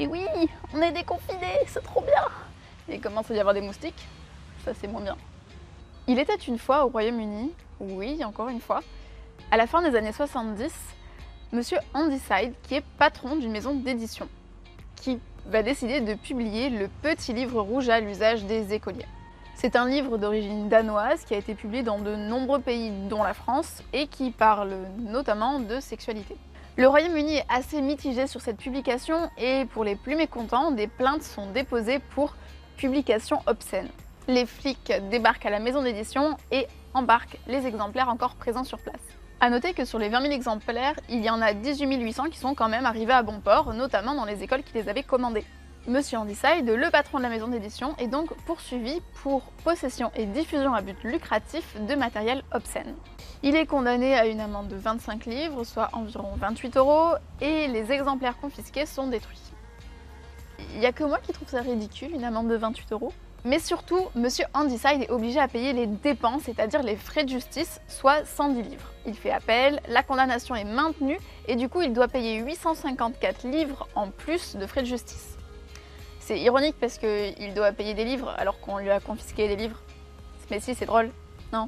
Et oui, on est déconfinés, c'est trop bien. Et il commence à y avoir des moustiques, ça c'est moins bien. Il était une fois au Royaume-Uni, oui, encore une fois, à la fin des années 70, Monsieur Handyside, qui est patron d'une maison d'édition, qui va décider de publier le petit livre rouge à l'usage des écoliers. C'est un livre d'origine danoise qui a été publié dans de nombreux pays, dont la France, et qui parle notamment de sexualité. Le Royaume-Uni est assez mitigé sur cette publication et pour les plus mécontents, des plaintes sont déposées pour publication obscène. Les flics débarquent à la maison d'édition et embarquent les exemplaires encore présents sur place. A noter que sur les 20 000 exemplaires, il y en a 18 800 qui sont quand même arrivés à bon port, notamment dans les écoles qui les avaient commandés. Monsieur Handyside, le patron de la maison d'édition, est donc poursuivi pour possession et diffusion à but lucratif de matériel obscène. Il est condamné à une amende de 25 livres, soit environ 28 €, et les exemplaires confisqués sont détruits. Il n'y a que moi qui trouve ça ridicule, une amende de 28 €. Mais surtout, Monsieur Handyside est obligé à payer les dépenses, c'est-à-dire les frais de justice, soit 110 livres. Il fait appel, la condamnation est maintenue, et du coup il doit payer 854 livres en plus de frais de justice. C'est ironique parce qu'il doit payer des livres alors qu'on lui a confisqué des livres. Mais si, c'est drôle, non?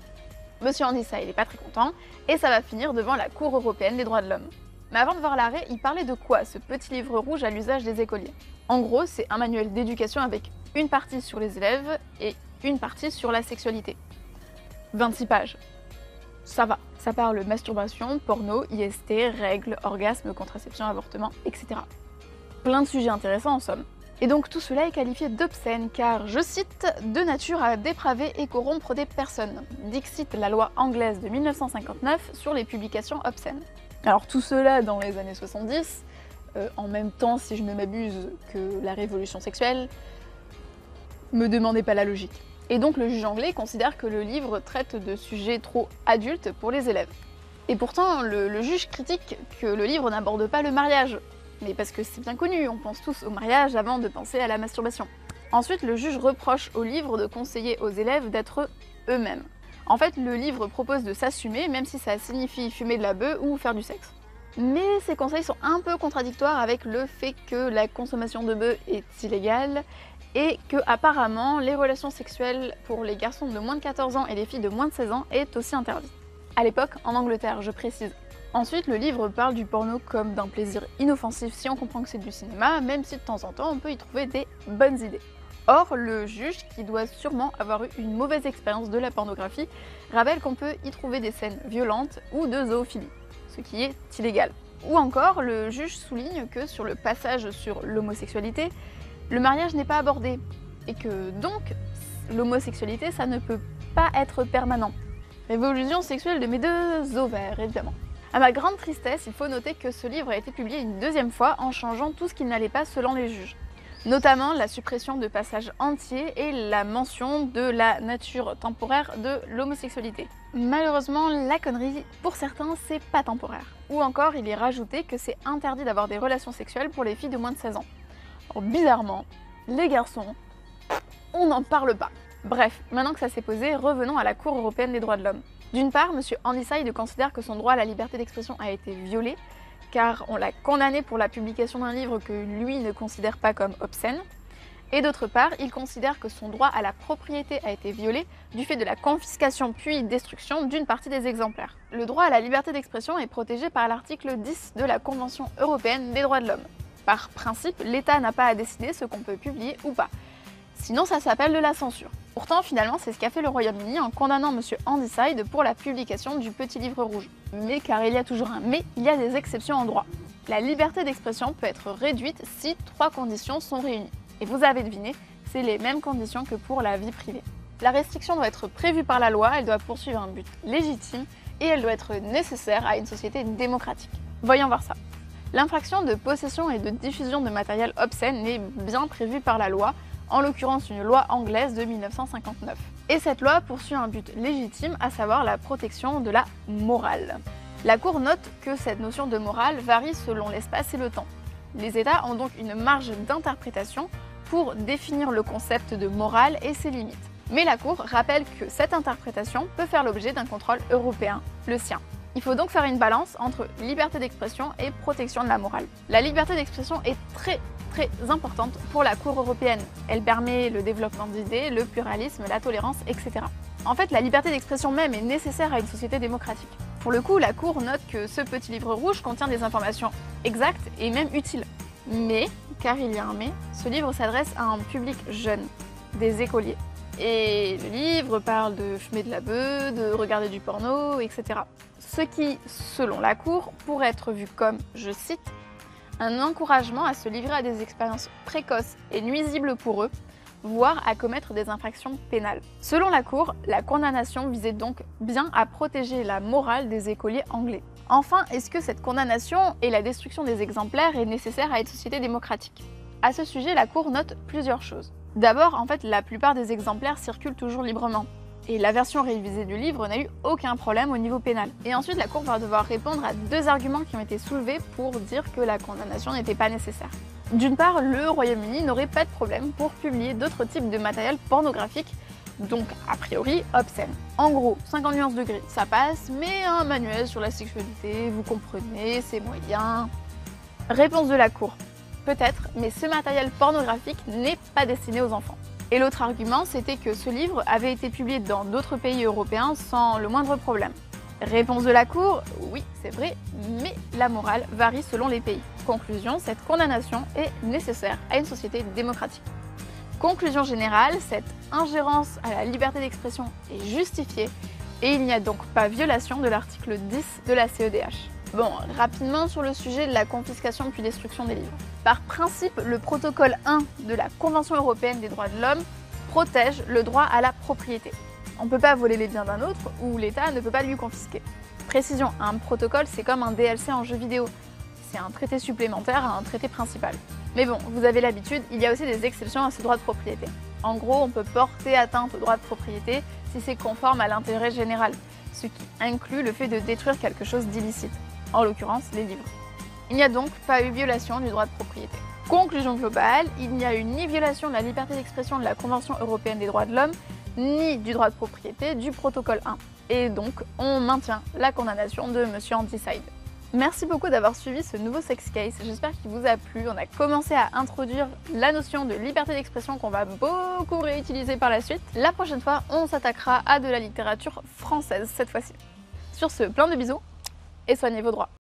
Monsieur Handyside n'est pas très content, et ça va finir devant la Cour européenne des droits de l'homme. Mais avant de voir l'arrêt, il parlait de quoi, ce petit livre rouge à l'usage des écoliers? En gros, c'est un manuel d'éducation avec une partie sur les élèves et une partie sur la sexualité. 26 pages. Ça va. Ça parle masturbation, porno, IST, règles, orgasme, contraception, avortement, etc. Plein de sujets intéressants en somme. Et donc tout cela est qualifié d'obscène car, je cite, « de nature à dépraver et corrompre des personnes », dixit la loi anglaise de 1959 sur les publications obscènes. Alors tout cela dans les années 70, en même temps, si je ne m'abuse, que la révolution sexuelle, me demandez pas la logique. Et donc le juge anglais considère que le livre traite de sujets trop adultes pour les élèves. Et pourtant, le juge critique que le livre n'aborde pas le mariage. Mais parce que c'est bien connu, on pense tous au mariage avant de penser à la masturbation. Ensuite, le juge reproche au livre de conseiller aux élèves d'être eux-mêmes. En fait, le livre propose de s'assumer, même si ça signifie fumer de la beuh ou faire du sexe. Mais ces conseils sont un peu contradictoires avec le fait que la consommation de beuh est illégale et que, apparemment, les relations sexuelles pour les garçons de moins de 14 ans et les filles de moins de 16 ans est aussi interdite. À l'époque, en Angleterre, je précise. Ensuite, le livre parle du porno comme d'un plaisir inoffensif si on comprend que c'est du cinéma, même si de temps en temps on peut y trouver des bonnes idées. Or, le juge, qui doit sûrement avoir eu une mauvaise expérience de la pornographie, rappelle qu'on peut y trouver des scènes violentes ou de zoophilie, ce qui est illégal. Ou encore, le juge souligne que sur le passage sur l'homosexualité, le mariage n'est pas abordé, et que donc, l'homosexualité, ça ne peut pas être permanent. Révolution sexuelle de mes deux ovaires, évidemment. À ma grande tristesse, il faut noter que ce livre a été publié une deuxième fois en changeant tout ce qui n'allait pas selon les juges. Notamment la suppression de passages entiers et la mention de la nature temporaire de l'homosexualité. Malheureusement, la connerie, pour certains, c'est pas temporaire. Ou encore, il est rajouté que c'est interdit d'avoir des relations sexuelles pour les filles de moins de 16 ans. Alors, bizarrement, les garçons, on n'en parle pas. Bref, maintenant que ça s'est posé, revenons à la Cour européenne des droits de l'homme. D'une part, M. Handyside considère que son droit à la liberté d'expression a été violé, car on l'a condamné pour la publication d'un livre que lui ne considère pas comme obscène. Et d'autre part, il considère que son droit à la propriété a été violé du fait de la confiscation puis destruction d'une partie des exemplaires. Le droit à la liberté d'expression est protégé par l'article 10 de la Convention européenne des droits de l'homme. Par principe, l'État n'a pas à décider ce qu'on peut publier ou pas. Sinon, ça s'appelle de la censure. Pourtant, finalement, c'est ce qu'a fait le Royaume-Uni en condamnant M. Handyside pour la publication du petit livre rouge. Mais car il y a toujours un mais, il y a des exceptions en droit. La liberté d'expression peut être réduite si 3 conditions sont réunies. Et vous avez deviné, c'est les mêmes conditions que pour la vie privée. La restriction doit être prévue par la loi, elle doit poursuivre un but légitime et elle doit être nécessaire à une société démocratique. Voyons voir ça. L'infraction de possession et de diffusion de matériel obscène est bien prévue par la loi, en l'occurrence une loi anglaise de 1959. Et cette loi poursuit un but légitime, à savoir la protection de la morale. La Cour note que cette notion de morale varie selon l'espace et le temps. Les États ont donc une marge d'interprétation pour définir le concept de morale et ses limites. Mais la Cour rappelle que cette interprétation peut faire l'objet d'un contrôle européen, le sien. Il faut donc faire une balance entre liberté d'expression et protection de la morale. La liberté d'expression est très importante pour la Cour européenne. Elle permet le développement d'idées, le pluralisme, la tolérance, etc. En fait, la liberté d'expression même est nécessaire à une société démocratique. Pour le coup, la Cour note que ce petit livre rouge contient des informations exactes et même utiles. Mais, car il y a un mais, ce livre s'adresse à un public jeune, des écoliers. Et le livre parle de fumer de la beuh, de regarder du porno, etc. Ce qui, selon la Cour, pourrait être vu comme, je cite, un encouragement à se livrer à des expériences précoces et nuisibles pour eux, voire à commettre des infractions pénales. Selon la Cour, la condamnation visait donc bien à protéger la morale des écoliers anglais. Enfin, est-ce que cette condamnation et la destruction des exemplaires est nécessaire à une société démocratique? À ce sujet, la Cour note plusieurs choses. D'abord, en fait, la plupart des exemplaires circulent toujours librement. Et la version révisée du livre n'a eu aucun problème au niveau pénal. Et ensuite, la Cour va devoir répondre à deux arguments qui ont été soulevés pour dire que la condamnation n'était pas nécessaire. D'une part, le Royaume-Uni n'aurait pas de problème pour publier d'autres types de matériel pornographique, donc a priori obscène. En gros, 50 nuances de gris, ça passe, mais un manuel sur la sexualité, vous comprenez, c'est moyen. Réponse de la Cour. Peut-être, mais ce matériel pornographique n'est pas destiné aux enfants. Et l'autre argument, c'était que ce livre avait été publié dans d'autres pays européens sans le moindre problème. Réponse de la Cour, oui, c'est vrai, mais la morale varie selon les pays. Conclusion, cette condamnation est nécessaire à une société démocratique. Conclusion générale, cette ingérence à la liberté d'expression est justifiée et il n'y a donc pas violation de l'article 10 de la CEDH. Bon, rapidement sur le sujet de la confiscation puis destruction des livres. Par principe, le protocole 1 de la Convention européenne des droits de l'homme protège le droit à la propriété. On ne peut pas voler les biens d'un autre ou l'État ne peut pas lui confisquer. Précision, un protocole c'est comme un DLC en jeu vidéo. C'est un traité supplémentaire à un traité principal. Mais bon, vous avez l'habitude, il y a aussi des exceptions à ce droit de propriété. En gros, on peut porter atteinte au droit de propriété si c'est conforme à l'intérêt général, ce qui inclut le fait de détruire quelque chose d'illicite, en l'occurrence les livres. Il n'y a donc pas eu violation du droit de propriété. Conclusion globale, il n'y a eu ni violation de la liberté d'expression de la Convention européenne des droits de l'homme, ni du droit de propriété du protocole 1. Et donc, on maintient la condamnation de Monsieur Handyside. Merci beaucoup d'avoir suivi ce nouveau Sex Case, j'espère qu'il vous a plu. On a commencé à introduire la notion de liberté d'expression qu'on va beaucoup réutiliser par la suite. La prochaine fois, on s'attaquera à de la littérature française cette fois-ci. Sur ce, plein de bisous et soignez vos droits.